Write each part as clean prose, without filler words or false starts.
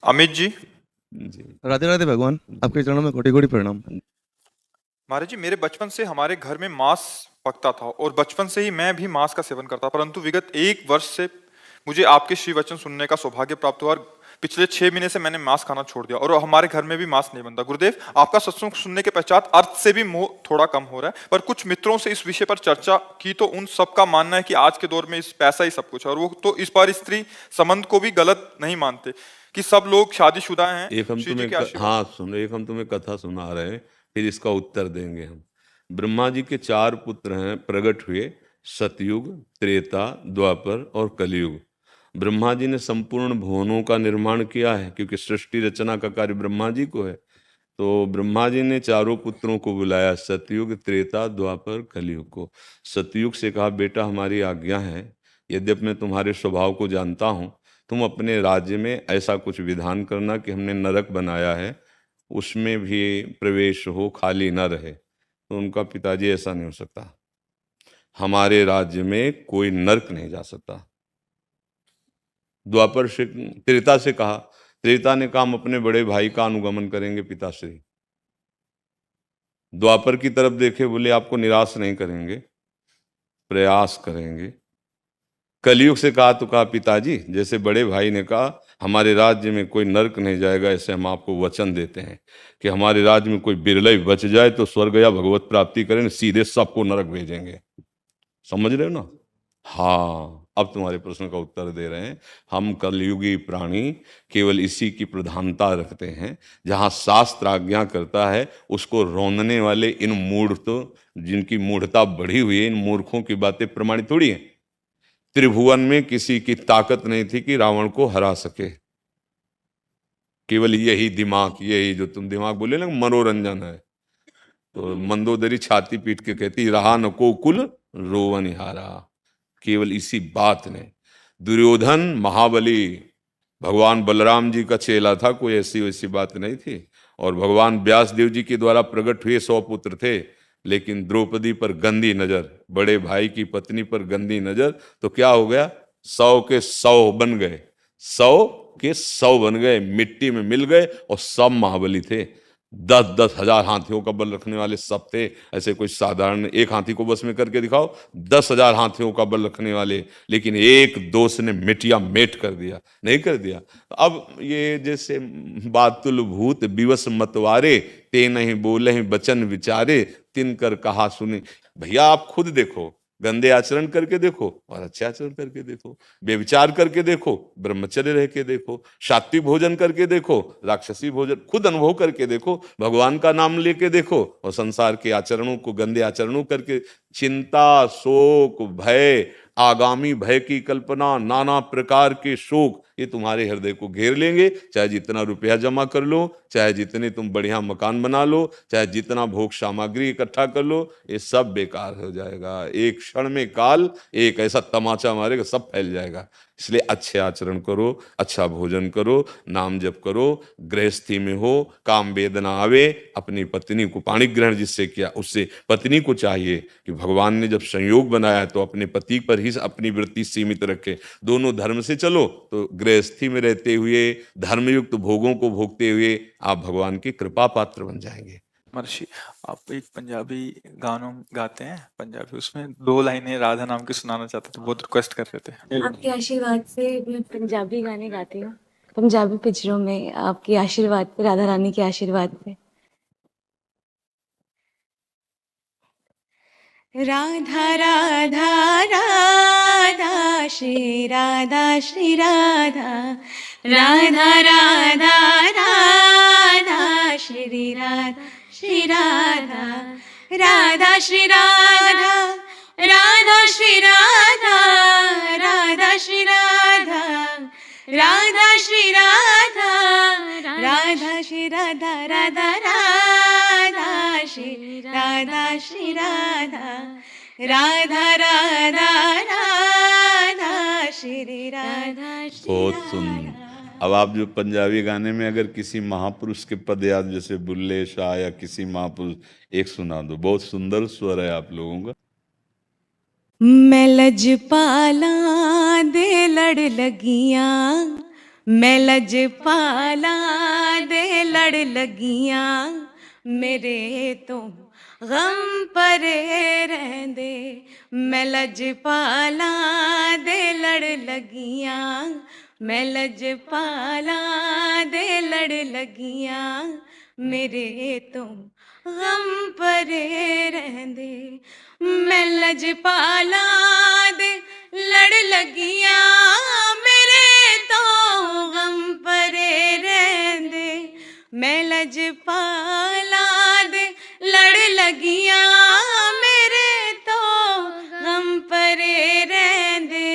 अमित जी। जी। राधे राधे भगवान, आपके चरणों में कोटि कोटि प्रणाम। महाराज जी, मेरे बचपन से हमारे घर में मांस पकता था और बचपन से ही मैं भी मांस का सेवन करता, परंतु विगत 1 वर्ष से मुझे आपके श्री वचन सुनने का सौभाग्य प्राप्त हुआ और पिछले 6 महीने से मैंने मांस खाना छोड़ दिया और हमारे घर में भी मांस नहीं बनता। गुरुदेव, आपका सत्संग सुनने के पश्चात अर्थ से भी मोह थोड़ा कम हो रहा है, पर कुछ मित्रों से इस विषय पर चर्चा की तो उन सबका मानना है कि आज के दौर में इस पैसा ही सब कुछ है, और वो तो इस बार स्त्री संबंध को भी गलत नहीं मानते कि सब लोग शादीशुदा हैं। एक हम श्री जी तुम्हें के आशीर्वाद। हाँ सुनो, एक हम तुम्हें कथा सुना रहे हैं, फिर इसका उत्तर देंगे हम। ब्रह्मा जी के 4 पुत्र हैं, प्रकट हुए सतयुग, त्रेता, द्वापर और कलयुग। ब्रह्मा जी ने संपूर्ण भुवनों का निर्माण किया है, क्योंकि सृष्टि रचना का कार्य ब्रह्मा जी को है। तो ब्रह्मा जी ने चारों पुत्रों को बुलाया, सतयुग, त्रेता, द्वापर, कलयुग को। सतयुग से कहा, बेटा हमारी आज्ञा है, यद्यपि मैं तुम्हारे स्वभाव को जानता हूँ, तुम अपने राज्य में ऐसा कुछ विधान करना कि हमने नरक बनाया है उसमें भी प्रवेश हो, खाली न रहे। तो उनका पिताजी, ऐसा नहीं हो सकता, हमारे राज्य में कोई नरक नहीं जा सकता। द्वापर से, त्रेता से कहा, त्रेता ने कहा हम अपने बड़े भाई का अनुगमन करेंगे पिताश्री। द्वापर की तरफ देखे, बोले आपको निराश नहीं करेंगे, प्रयास करेंगे। कलयुग से कहा तो कहा, पिताजी जैसे बड़े भाई ने कहा हमारे राज्य में कोई नरक नहीं जाएगा, ऐसे हम आपको वचन देते हैं कि हमारे राज्य में कोई बिरले बच जाए तो स्वर्ग या भगवत प्राप्ति करें, सीधे सबको नरक भेजेंगे। समझ रहे हो ना? हाँ, अब तुम्हारे प्रश्न का उत्तर दे रहे हैं। हम कलयुगी प्राणी केवल इसी की प्रधानता रखते हैं, जहाँ शास्त्र आज्ञा करता है उसको रौंदने वाले इन मूर्ख, जिनकी मूढ़ता बढ़ी हुई है, इन मूर्खों की बातें प्रमाणित थोड़ी हैं। त्रिभुवन में किसी की ताकत नहीं थी कि रावण को हरा सके, केवल यही दिमाग, यही जो तुम दिमाग बोले ना, मनोरंजन है। तो मंदोदरी छाती पीट के कहती, रहा न को कुल रोवन हारा। केवल इसी बात ने, दुर्योधन महाबली भगवान बलराम जी का चेला था, कोई ऐसी वैसी बात नहीं थी। और भगवान व्यास देव जी के द्वारा प्रकट हुए 100 पुत्र थे, लेकिन द्रौपदी पर गंदी नजर, बड़े भाई की पत्नी पर गंदी नजर, तो क्या हो गया, 100 के 100 बन गए, 100 के 100 बन गए, मिट्टी में मिल गए, और सब महाबली थे। 10-10 हजार हाथियों का बल रखने वाले सब थे। ऐसे कोई साधारण एक हाथी को बस में करके दिखाओ, 10,000 हाथियों का बल रखने वाले, लेकिन एक दोस्त ने मिटिया मेट कर दिया, नहीं कर दिया। अब ये जैसे बातुल भूत विवश मतवारे, ते नहीं बोले हैं वचन विचारे, तिन कर कहा सुने। भैया आप खुद देखो, गंदे आचरण करके देखो और अच्छे आचरण करके देखो, व्यभिचार करके देखो, ब्रह्मचर्य रह के देखो, सात्विक भोजन करके देखो, राक्षसी भोजन, खुद अनुभव करके देखो, भगवान का नाम लेके देखो, और संसार के आचरणों को, गंदे आचरणों करके, चिंता, शोक, भय, आगामी भय की कल्पना, नाना प्रकार के शोक, ये तुम्हारे हृदय को घेर लेंगे। चाहे जितना रुपया जमा कर लो, चाहे जितने तुम बढ़िया मकान बना लो, चाहे जितना भोग सामग्री इकट्ठा कर लो, ये सब बेकार हो जाएगा। एक क्षण में काल एक ऐसा तमाचा मारेगा, सब फैल जाएगा। इसलिए अच्छे आचरण करो, अच्छा भोजन करो, नाम जप करो, गृहस्थी में हो, काम वेदना आवे, अपनी पत्नी को पाणी ग्रहण जिससे किया, उससे पत्नी को चाहिए कि भगवान ने जब संयोग बनाया तो अपने पति पर ही अपनी वृत्ति सीमित रखे। दोनों धर्म से चलो तो गृहस्थी में रहते हुए, धर्मयुक्त भोगों को भोगते हुए आप भगवान की कृपा पात्र बन जाएंगे। महर्षि, आप एक पंजाबी गानों गाते हैं, पंजाबी, उसमें 2 लाइनें राधा नाम की सुनाना चाहते थे, बहुत रिक्वेस्ट कर रहे थे। आपके आशीर्वाद से मैं पंजाबी गाने गाती हूँ, पंजाबी पिक्चरों में, आपके आशीर्वाद पे, राधा रानी के आशीर्वाद पे। राधा राधा राधा श्री राधा श्री राधा, राधा राधा राधा श्री राधा श्री राधा, राधा श्री राधा, राधा श्री राधा, राधा श्री राधा, राधा श्री राधा, राधा श्री राधा, राधा राधा श्री राधा श्री राधा, राधा राधा राधा श्री राधा श्री बहुत सुंदर। अब आप जो पंजाबी गाने में अगर किसी महापुरुष के पद याद, जैसे बुल्ले शाह या किसी महापुरुष, एक सुना दो, बहुत सुंदर स्वर है आप लोगों का। मैं लजपाला दे लड़ लगियां, मैं लजपाला दे लड़ लगियां मेरे तो गम परे रहंदे मैं लजपाला दे लड़ लगियां मैं लजपाला दे लड़ लगियां मेरे तो गम परे रहंदे मैं लजपाला दे लड़ लगियां मेरे तो गम परे रहंदे मैं लजपाला दे लड़ लगियां मेरे तो गम परे रहंदे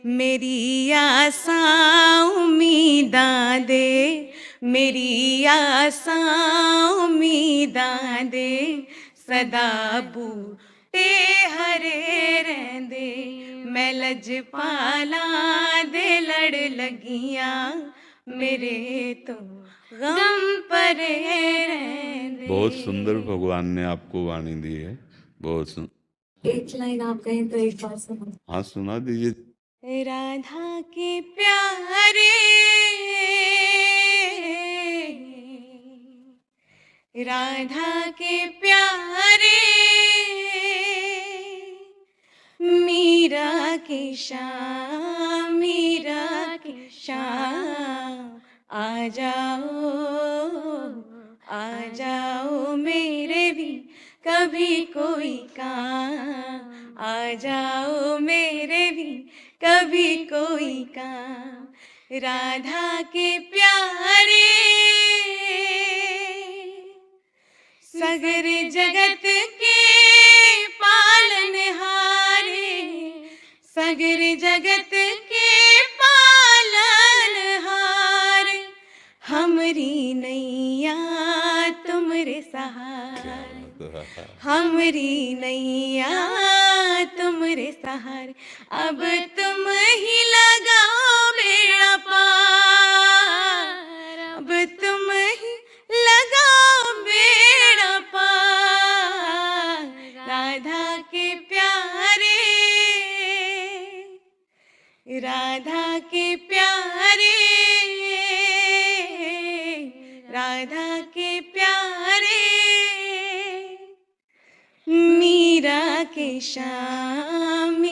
मेरी आसां उम्मीदां दे मेरी आसां उम्मीदां दे सदा बूटे हरे रहंदे मैं लजपाला दे लड़ लगियां मेरे तो गम परे रहंदे। बहुत सुंदर भगवान ने आपको वाणी दी है। बहुत एक लाइन आप कहें तो एक बार सुनो। हाँ, सुना दीजिए। राधा के प्यारे राधा के प्यारे मीरा के शाम मीरा के शाम आ जाओ मेरे भी कभी कोई काम आ जाओ मेरे भी कभी कोई काम राधा के प्यारे सगर जगत के पालनहारे सगर जगत के पालनहारे हमरी नैया तुमरे सहारे हमरी नैया तुमरे सहारे अब तुम ही लगाओ बेड़ा पार अब तुम ही लगाओ बेड़ा पार राधा के प्यारे राधा के प्यारे राधा के प्यारे मीरा के शाम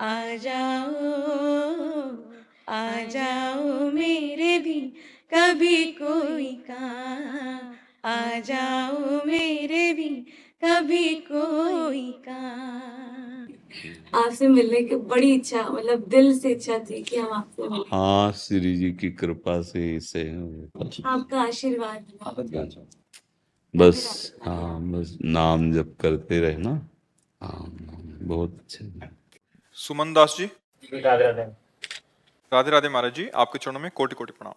आ जाओ मेरे भी कभी कोई काम आ जाओ मेरे भी कभी कोई काम। आपसे मिलने की बड़ी इच्छा मतलब दिल से इच्छा थी कि हम आपसे मिलें। हाँ, श्री जी की कृपा से इसे आपका आशीर्वाद बस, हाँ, बस नाम जप करते रहना। हाँ, बहुत अच्छे। सुमन दास जी, राधे राधे। राधे राधे महाराज जी, आपके चरणों में कोटि कोटि प्रणाम।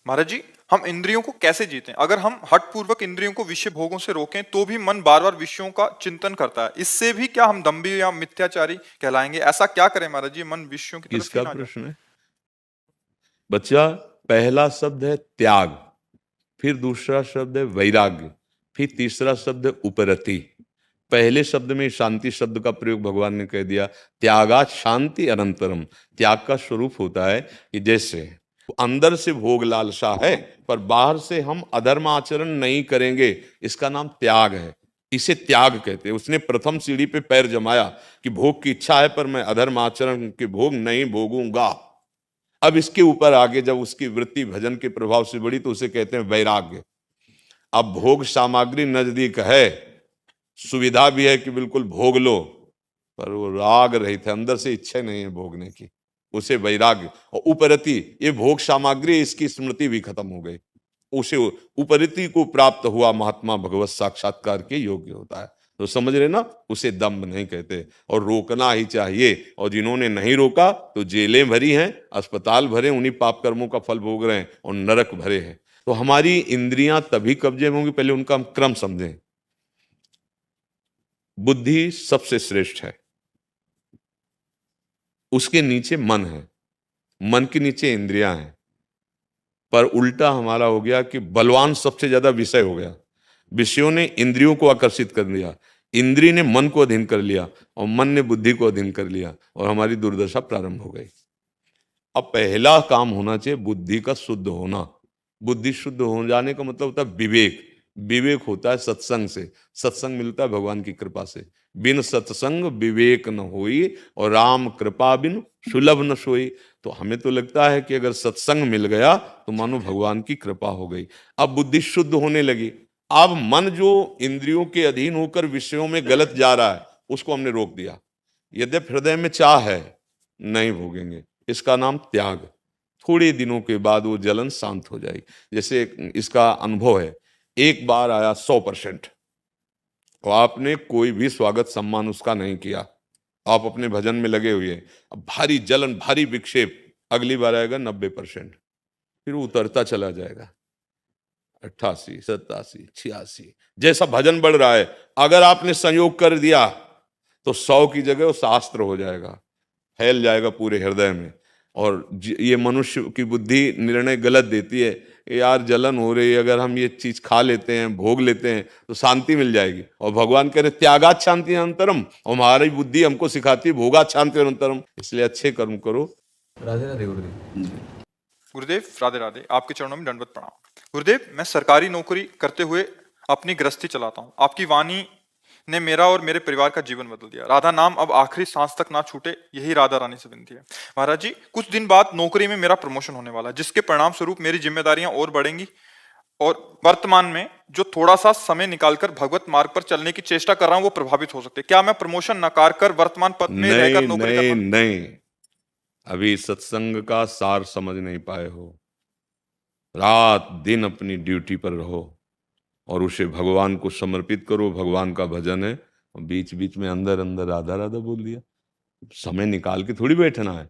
महाराज जी, हम इंद्रियों को कैसे जीतें? अगर हम हठ पूर्वक इंद्रियों को विषय भोगों से रोकें तो भी मन बार बार विषयों का चिंतन करता है, इससे भी क्या हम दंभी या मिथ्याचारी कहलाएंगे? ऐसा क्या करें महाराज जी मन विषयों की तरफ किसका ही ना जाए? प्रश्न है बच्चा? पहला शब्द है त्याग, फिर दूसरा शब्द है वैराग्य, फिर तीसरा शब्द है उपरति। पहले शब्द में शांति शब्द का प्रयोग भगवान ने कह दिया, त्यागात शांति अनंतरम। त्याग का स्वरूप होता है कि जैसे अंदर से भोग लालसा है पर बाहर से हम अधर्म आचरण नहीं करेंगे, इसका नाम त्याग है, इसे त्याग कहते हैं। उसने प्रथम सीढ़ी पे पैर जमाया कि भोग की इच्छा है पर मैं अधर्म आचरण के भोग नहीं भोगूंगा। अब इसके ऊपर आगे जब उसकी वृत्ति भजन के प्रभाव से बढ़ी तो उसे कहते हैं वैराग्य। अब भोग सामग्री नजदीक है, सुविधा भी है कि बिल्कुल भोग लो, पर वो राग रहित है, अंदर से इच्छा नहीं है भोगने की, उसे वैराग्य। और उपरति, ये भोग सामग्री, इसकी स्मृति भी खत्म हो गई, उसे उपरति को प्राप्त हुआ महात्मा भगवत साक्षात्कार के योग्य होता है। तो समझ रहे ना, उसे दम्भ नहीं कहते, और रोकना ही चाहिए। और जिन्होंने नहीं रोका तो जेलें भरी हैं, अस्पताल भरे, उन्हीं पाप कर्मों का फल भोग रहे हैं, और नरक भरे हैं। तो हमारी इंद्रियां तभी कब्जे में होंगी, पहले उनका हम क्रम समझें। बुद्धि सबसे श्रेष्ठ है, उसके नीचे मन है, मन के नीचे इंद्रियां हैं। पर उल्टा हमारा हो गया कि बलवान सबसे ज्यादा विषय हो गया, विषयों ने इंद्रियों को आकर्षित कर लिया, इंद्रिय ने मन को अधीन कर लिया, और मन ने बुद्धि को अधीन कर लिया, और हमारी दुर्दशा प्रारंभ हो गई। अब पहला काम होना चाहिए बुद्धि का शुद्ध होना। बुद्धि शुद्ध हो जाने का मतलब होता है विवेक। विवेक होता है सत्संग से, सत्संग मिलता है भगवान की कृपा से। बिन सत्संग विवेक न होई और राम कृपा बिन सुलभ न सोई। तो हमें तो लगता है कि अगर सत्संग मिल गया तो मानो भगवान की कृपा हो गई। अब बुद्धि शुद्ध होने लगी। अब मन जो इंद्रियों के अधीन होकर विषयों में गलत जा रहा है उसको हमने रोक दिया। यद्यपि हृदय में चाह है, नहीं भोगेंगे, इसका नाम त्याग। थोड़े दिनों के बाद वो जलन शांत हो जाएगी। जैसे इसका अनुभव है, एक बार आया 100% और आपने कोई भी स्वागत सम्मान उसका नहीं किया, आप अपने भजन में लगे हुए हैं, अब भारी जलन भारी विक्षेप, अगली बार आएगा 90%, फिर वो उतरता चला जाएगा 88, 87, 86। जैसा भजन बढ़ रहा है, अगर आपने संयोग कर दिया तो 100 की जगह वो शास्त्र हो जाएगा, फैल जाएगा पूरे हृदय में। और ये मनुष्य की बुद्धि निर्णय गलत देती है, यार जलन हो रही है, अगर हम ये चीज खा लेते हैं, भोग लेते हैं तो शांति मिल जाएगी। और भगवान कह रहे त्यागात शांति अनंतरम, और हमारी बुद्धि हमको सिखाती है भोगात शांति अनंतरम। इसलिए अच्छे कर्म करो। राधे राधे गुरुदेव। गुरुदेव राधे राधे, आपके चरणों में दंडवत प्रणाम। गुरुदेव, मैं सरकारी नौकरी करते हुए अपनी गृहस्थी चलाता हूँ। आपकी वाणी ने मेरा और मेरे परिवार का जीवन बदल दिया। राधा नाम अब आखिरी सांस तक ना छूटे, यही राधा रानी से विनती है। महाराज जी, कुछ दिन बाद नौकरी में मेरा प्रमोशन होने वाला है, जिसके परिणाम स्वरूप मेरी जिम्मेदारियां और बढ़ेंगी और वर्तमान में जो थोड़ा सा समय निकालकर भगवत मार्ग पर चलने की चेष्टा कर रहा हूं वो प्रभावित हो सकते हैं। क्या मैं प्रमोशन नकार कर वर्तमान पद में रहकर नौकरी नहीं करना? नहीं, अभी सत्संग का सार समझ नहीं पाए हो। रात दिन अपनी ड्यूटी पर रहो और उसे भगवान को समर्पित करो। भगवान का भजन है, बीच बीच में अंदर अंदर राधा राधा बोल दिया। समय निकाल के थोड़ी बैठना है,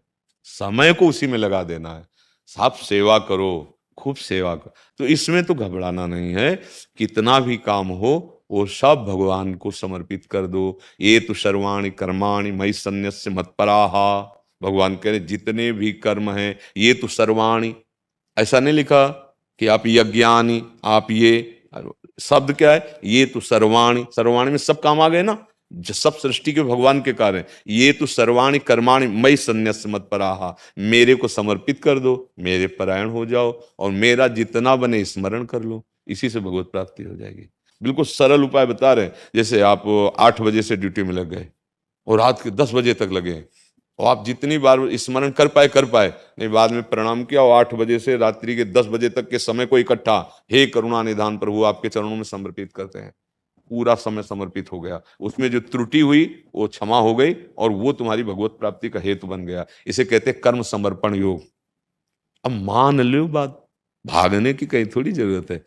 समय को उसी में लगा देना है। साफ सेवा करो, खूब सेवा करो। तो इसमें तो घबराना नहीं है, कितना भी काम हो वो सब भगवान को समर्पित कर दो। ये तो सर्वाणि कर्माणि मयि सन्न्यस्य मत्पराहा। भगवान कह रहे जितने भी कर्म हैं ये तो सर्वाणि, ऐसा नहीं लिखा कि आप यज्ञानि, आप ये शब्द क्या है, ये तो सर्वाणि। सर्वाणि में सब काम आ गए ना, सब सृष्टि के भगवान के कार्य हैं। ये तो सर्वाणि कर्माणि मयि सन्न्यस्य मत्पराहा, मेरे को समर्पित कर दो, मेरे परायण हो जाओ और मेरा जितना बने स्मरण कर लो, इसी से भगवत प्राप्ति हो जाएगी। बिल्कुल सरल उपाय बता रहे हैं। जैसे आप 8 बजे से ड्यूटी में लग गए और रात के 10 बजे तक लगे, और आप जितनी बार स्मरण कर पाए नहीं, बाद में प्रणाम किया और 8 बजे से रात्रि के 10 बजे तक के समय को इकट्ठा हे करुणा निधान प्रभु आपके चरणों में समर्पित करते हैं। पूरा समय समर्पित हो गया, उसमें जो त्रुटि हुई वो क्षमा हो गई और वो तुम्हारी भगवत प्राप्ति का हेतु बन गया। इसे कहते हैं कर्म समर्पण योग। अब मान लो बात, भागने की कहीं थोड़ी जरूरत है।